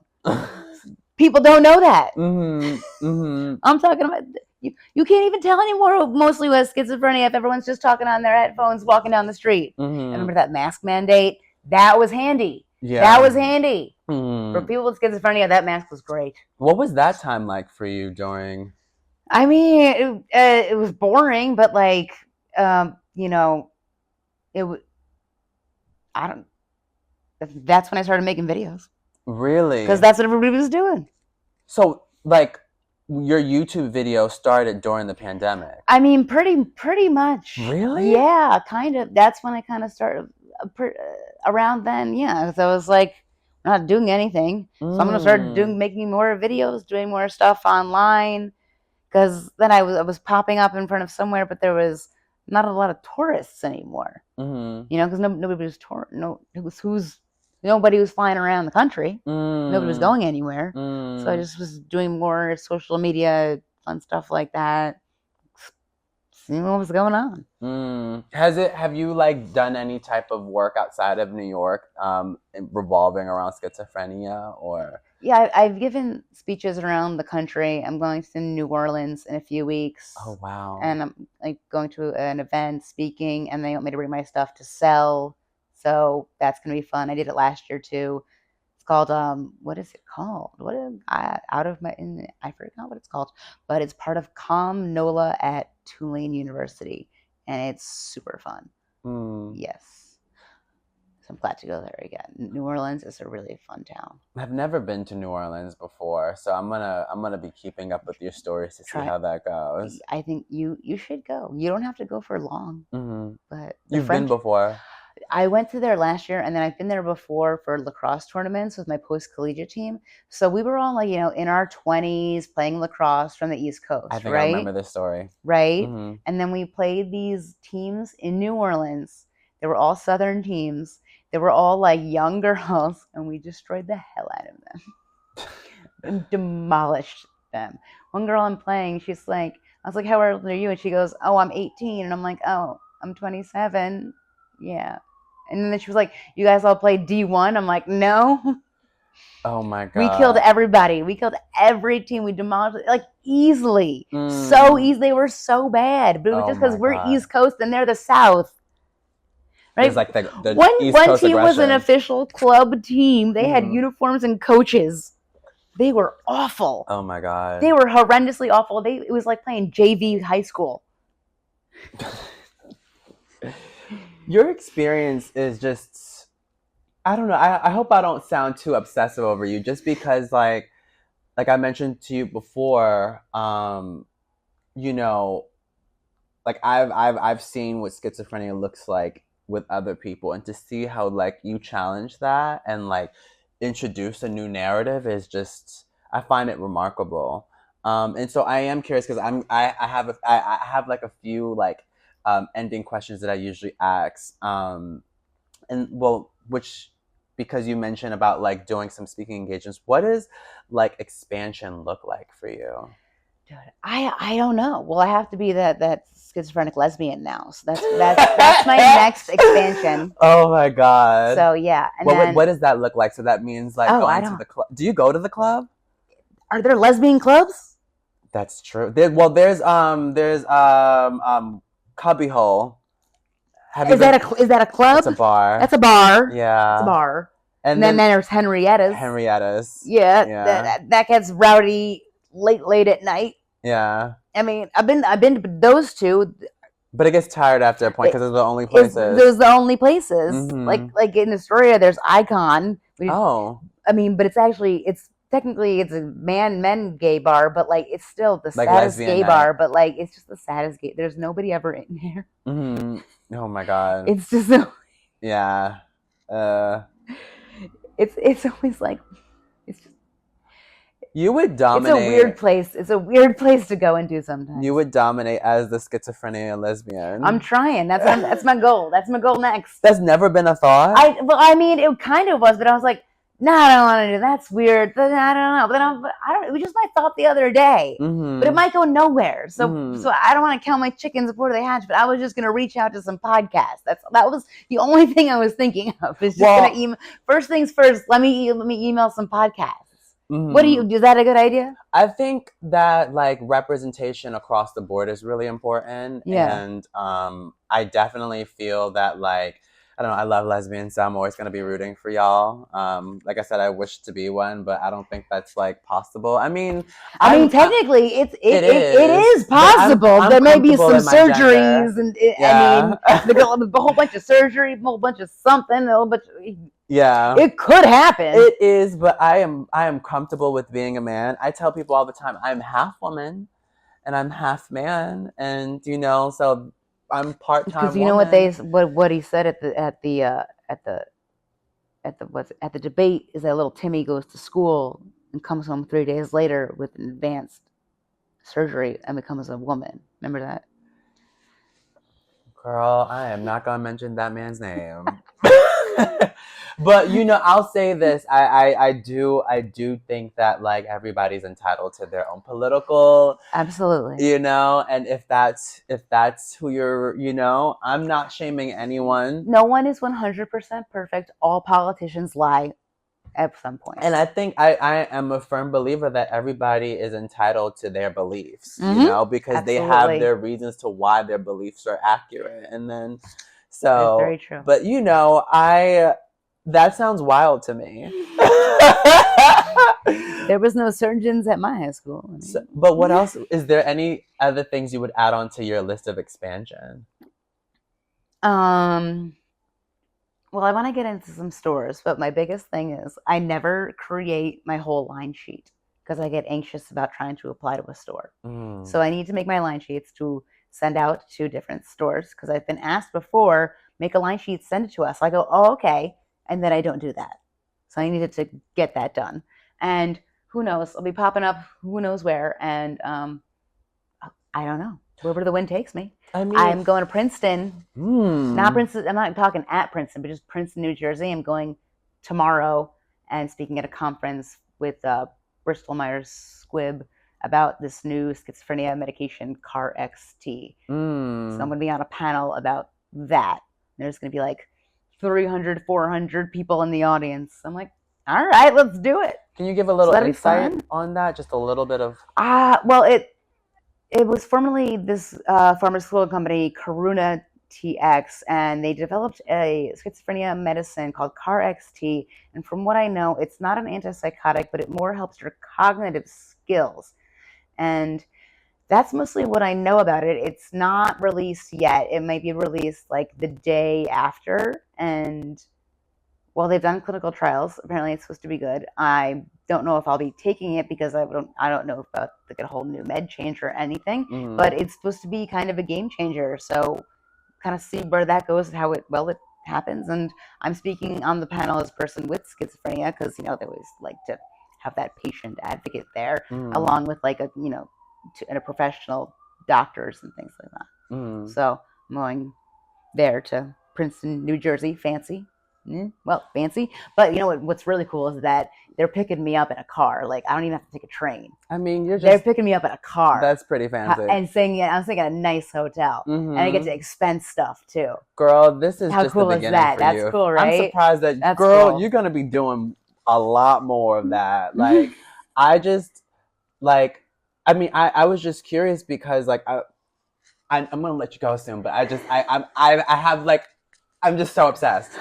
People don't know that. I'm talking about, you can't even tell anymore mostly with schizophrenia if everyone's just talking on their headphones walking down the street. I remember that mask mandate. That was handy. Yeah. That was handy. For people with schizophrenia, that mask was great. What was that time like for you during? I mean, it was boring, but like, you know, that's when I started making videos. Really? Because that's what everybody was doing. So, like, your YouTube video started during the pandemic? I mean, pretty much. Really? Yeah, kind of. That's when I kind of started around then. Yeah, because I was like, I'm not doing anything, so I'm gonna start making more videos, doing more stuff online. Because then I was popping up in front of somewhere, but there was not a lot of tourists anymore. You know, because nobody was nobody was flying around the country. Nobody was going anywhere. So I just was doing more social media, fun stuff like that, seeing what was going on. Have you like done any type of work outside of New York revolving around schizophrenia or? Yeah, I've given speeches around the country. I'm going to New Orleans in a few weeks. Oh, wow. And I'm like going to an event speaking, and they want me to bring my stuff to sell. So that's going to be fun. I did it last year too. It's called, what is it called? I forgot what it's called, but it's part of Com NOLA at Tulane University, and it's super fun. Yes. So I'm glad to go there again. New Orleans is a really fun town. I've never been to New Orleans before, so I'm gonna be keeping up with your stories to see how that goes. I think you should go. You don't have to go for long. But you've been before. I went to there last year, and then I've been there before for lacrosse tournaments with my post-collegiate team. So we were all like, you know, in our 20s playing lacrosse from the East Coast, I think I remember this story. Right? And then we played these teams in New Orleans. They were all Southern teams. They were all like young girls, and we destroyed the hell out of them. and demolished them. One girl I'm playing, she's like, I was like, how old are you? And she goes, oh, I'm 18. And I'm like, oh, I'm 27. Yeah. And then she was like, you guys all play D1? I'm like, no. Oh my god. We killed everybody. We killed every team. We demolished it, like, easily. So easy. They were so bad. But it was just because we're East Coast and they're the South. Right? There's like the one East Coast team was an aggression. official club team. They had uniforms and coaches. They were awful. Oh my god. They were horrendously awful. It was like playing JV high school. Your experience is just, I don't know. I hope I don't sound too obsessive over you, just because like I mentioned to you before, you know, like I've seen what schizophrenia looks like with other people, and to see how like you challenge that and like introduce a new narrative is just, I find it remarkable. And so I am curious, because I have like a few like ending questions that I usually ask, and well, which, because you mentioned about like doing some speaking engagements, what does like expansion look like for you? Dude, I don't know. Well, I have to be that schizophrenic lesbian now, so that's my next expansion. Oh my god! So yeah, and what does that look like? So that means like going to the club. Do you go to the club? Are there lesbian clubs? That's true. There's Cubbyhole. Is that a club? It's a bar. That's a bar. Yeah, it's a bar. And then there's Henrietta's. Henrietta's. Yeah. That gets rowdy late at night. Yeah. I mean, I've been to those two. But it gets tired after a point, because they're the only places. Those the only places. Mm-hmm. Like in Astoria, there's Icon. I mean, but it's technically it's a men gay bar, but like it's still the like saddest gay bar. But like it's just the saddest gay. There's nobody ever in there. Mm-hmm. Oh my god. It's just yeah. It's always like it's just. You would dominate. It's a weird place. It's a weird place to go and do sometimes. You would dominate as the schizophrenia lesbian. I'm trying. That's my goal. That's my goal next. That's never been a thought? I mean, it kind of was, but I was like, no, I don't want to do that. That's weird. But I don't know. But I don't. It was just my thought the other day. Mm-hmm. But it might go nowhere. So so I don't want to count my chickens before they hatch. But I was just gonna reach out to some podcasts. That was the only thing I was thinking of. Is just gonna email. First things first. Let me email some podcasts. Mm-hmm. What do you? Is that a good idea? I think that like representation across the board is really important. Yeah. And I definitely feel that like, I don't know, I love lesbians, so I'm always going to be rooting for y'all. Like I said, I wish to be one, but I don't think that's like possible. I mean, technically it is possible. There may be some surgeries and I mean, a whole bunch of surgery, a whole bunch of something, a whole bunch of, yeah, it could happen. It is, but I am comfortable with being a man. I tell people all the time, I'm half woman and I'm half man, and so I'm part-time. Because you know what he said at the debate is that little Timmy goes to school and comes home 3 days later with an advanced surgery and becomes a woman. Remember that? Girl, I am not gonna mention that man's name. But I'll say this. I do think that like everybody's entitled to their own political, absolutely. And if that's who you're, I'm not shaming anyone. No one is 100% perfect. All politicians lie at some point. And I think I am a firm believer that everybody is entitled to their beliefs, because absolutely. They have their reasons to why their beliefs are accurate. And then so that's very true. But that sounds wild to me. There was no surgeons at my high school. I mean. But what else? Is there any other things you would add on to your list of expansion? Well, I want to get into some stores, but my biggest thing is I never create my whole line sheet because I get anxious about trying to apply to a store. So I need to make my line sheets to send out to different stores because I've been asked before, make a line sheet, send it to us. I go, oh, okay. And then I don't do that. So I needed to get that done. And who knows? I'll be popping up who knows where. And I don't know. Wherever the wind takes me. I'm going to Princeton. Not Princeton. I'm not talking at Princeton, but just Princeton, New Jersey. I'm going tomorrow and speaking at a conference with Bristol Myers Squibb about this new schizophrenia medication, CAR-XT. So I'm going to be on a panel about that. There's going to be like 300, 400 people in the audience. I'm like, all right, let's do it. Can you give a little insight on that? Just a little bit of... Well, it was formerly this pharmaceutical company, Karuna TX, and they developed a schizophrenia medicine called CAR-XT. And from what I know, it's not an antipsychotic, but it more helps your cognitive skills. And that's mostly what I know about it. It's not released yet. It might be released like the day after. And well, they've done clinical trials. Apparently it's supposed to be good. I don't know if I'll be taking it because I don't know about like a whole new med change or anything, but it's supposed to be kind of a game changer. So kind of see where that goes, how it happens. And I'm speaking on the panel as a person with schizophrenia because, they always like to have that patient advocate there along with like a professional doctors and things like that. So I'm going there to Princeton, New Jersey. Fancy. Fancy. But what's really cool is that they're picking me up in a car. Like, I don't even have to take a train. I mean, they're picking me up in a car. That's pretty fancy. And saying, I'm staying at a nice hotel. And I get to expense stuff, too. Girl, this is How just cool the is beginning that? for That's you. cool, right? I'm surprised that, That's girl, cool. You're going to be doing a lot more of that. Like, I just, like, I mean, I was just curious because, like, I'm going to let you go soon, but I have, like, I'm just so obsessed.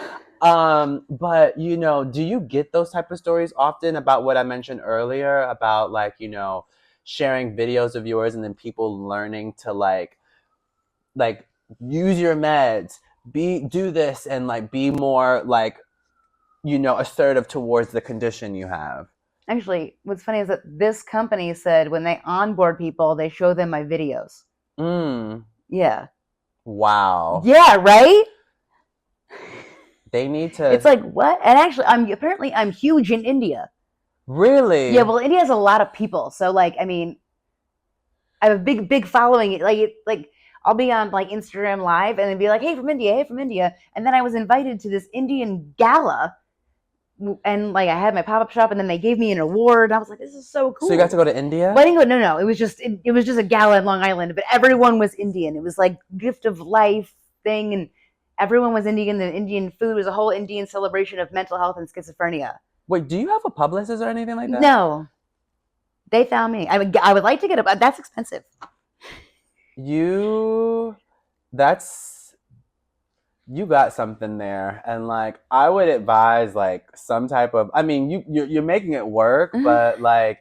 But, do you get those type of stories often about what I mentioned earlier about, like, sharing videos of yours and then people learning to, like use your meds, do this and, like, be more, like, assertive towards the condition you have? Actually, what's funny is that this company said when they onboard people, they show them my videos. Yeah. Wow. Yeah, right? They need to... It's like, what? And actually, I'm huge in India. Really? Yeah, well, India has a lot of people. So, like, I mean, I have a big following. Like, I'll be on, like, Instagram Live and then be like, hey, from India. And then I was invited to this Indian gala. And, like, I had my pop-up shop, and then they gave me an award. And I was like, this is so cool. So you got to go to India? Well, I didn't go. No. It was just a gala in Long Island, but everyone was Indian. It was like gift of life thing, and everyone was Indian. The Indian food was a whole Indian celebration of mental health and schizophrenia. Wait, do you have a publicist or anything like that? No. They found me. I would like to get but that's expensive. You got something there, and, like, I would advise, like, some type of... I mean, you're making it work, but, like,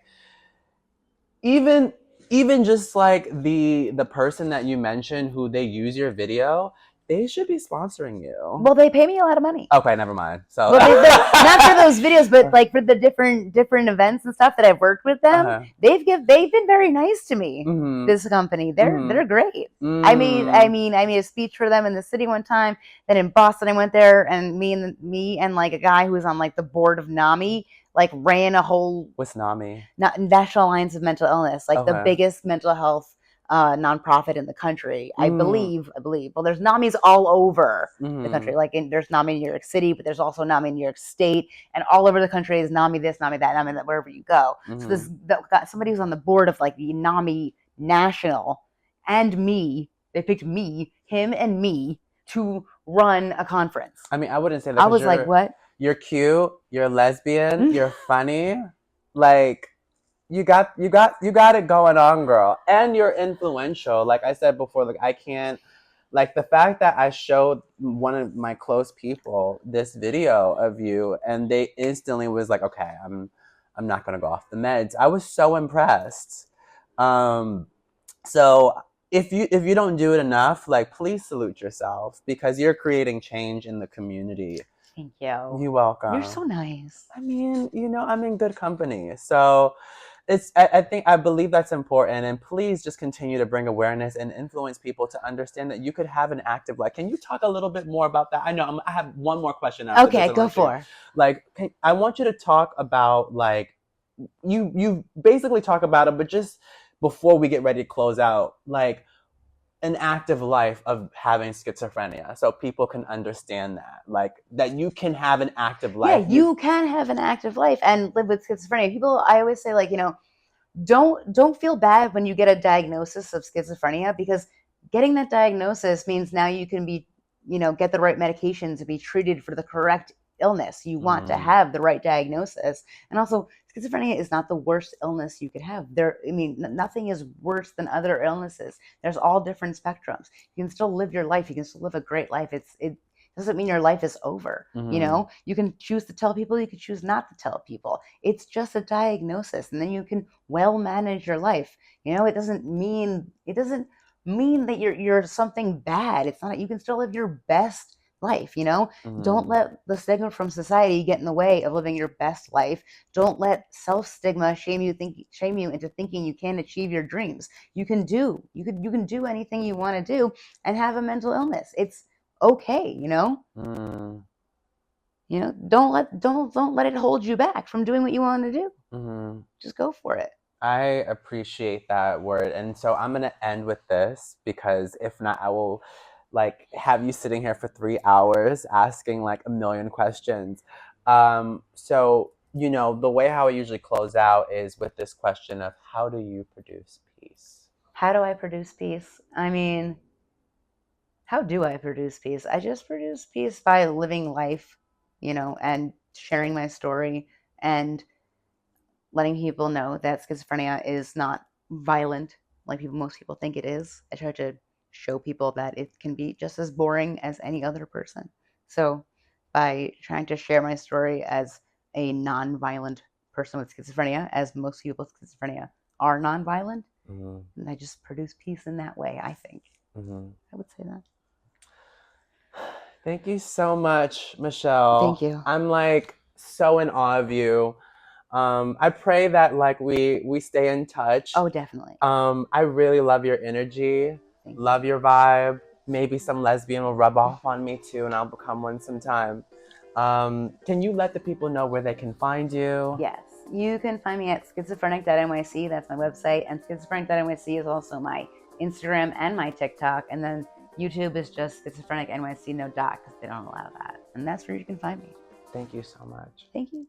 even just, like, the person that you mentioned who they use your video, they should be sponsoring you. Well, they pay me a lot of money. Okay, never mind. So, not for those videos, but like for the different events and stuff that I've worked with them, they've been very nice to me. This company, they're great. I made a speech for them in the city one time. Then in Boston, I went there, and me and like a guy who was on like the board of NAMI, like ran a whole... What's NAMI? National Alliance of Mental Illness, like the biggest mental health nonprofit in the country. I believe. Well, there's NAMIs all over the country. Like there's NAMI in New York City, but there's also NAMI in New York State, and all over the country is NAMI this, NAMI that, NAMI that, wherever you go. So somebody who's on the board of like the NAMI National, and me. They picked him and me to run a conference. I mean, I wouldn't say that. I was like, what? You're cute. You're lesbian. You're funny. Like, you got it going on, girl. And you're influential. Like I said before, like, I can't, like, the fact that I showed one of my close people this video of you, and they instantly was like, okay, I'm not gonna go off the meds. I was so impressed. So if you don't do it enough, like, please salute yourself, because you're creating change in the community. Thank you. You're welcome. You're so nice. I mean, I'm in good company. So I believe that's important. And please just continue to bring awareness and influence people to understand that you could have an active life. Can you talk a little bit more about that? I know I have one more question. Okay, go for it. Like, I want you to talk about, like, you basically talk about it, but just before we get ready to close out, like, an active life of having schizophrenia, so people can understand that, like that you can have an active life. Yeah, you can have an active life and live with schizophrenia. People, I always say, like, don't feel bad when you get a diagnosis of schizophrenia, because getting that diagnosis means now you can be, get the right medication to be treated for the correct illness. You want to have the right diagnosis. And also, schizophrenia is not the worst illness you could have. Nothing is worse than other illnesses. There's all different spectrums. You can still live your life. You can still live a great life. It doesn't mean your life is over. You can choose to tell people, you can choose not to tell people. It's just a diagnosis, and then you can well manage your life. It doesn't mean that you're something bad. It's not. You can still live your best life. Don't let the stigma from society get in the way of living your best life. Don't let self stigma shame you into thinking you can't achieve your dreams. You can do anything you want to do and have a mental illness. It's okay. Don't let it hold you back from doing what you want to do. Just go for it. I appreciate that word. And so I'm going to end with this, because if not, I will have you sitting here for 3 hours asking a million questions. So, the way how I usually close out is with this question of, how do you produce peace? How do I produce peace? How do I produce peace? I just produce peace by living life, and sharing my story and letting people know that schizophrenia is not violent like most people think it is. I try to show people that it can be just as boring as any other person. So by trying to share my story as a non-violent person with schizophrenia, as most people with schizophrenia are non-violent, and I just produce peace in that way, I think. I would say that. Thank you so much, Michelle. Thank you. I'm so in awe of you. I pray that we stay in touch. Oh, definitely. I really love your energy. Love your vibe. Maybe some lesbian will rub off on me too, and I'll become one sometime. Can you let the people know where they can find you? Yes, you can find me at schizophrenic.nyc. That's my website, and schizophrenic.nyc is also my Instagram and my TikTok. And then YouTube is just schizophrenic NYC, no dot, because they don't allow that. And that's where you can find me. Thank you so much. Thank you.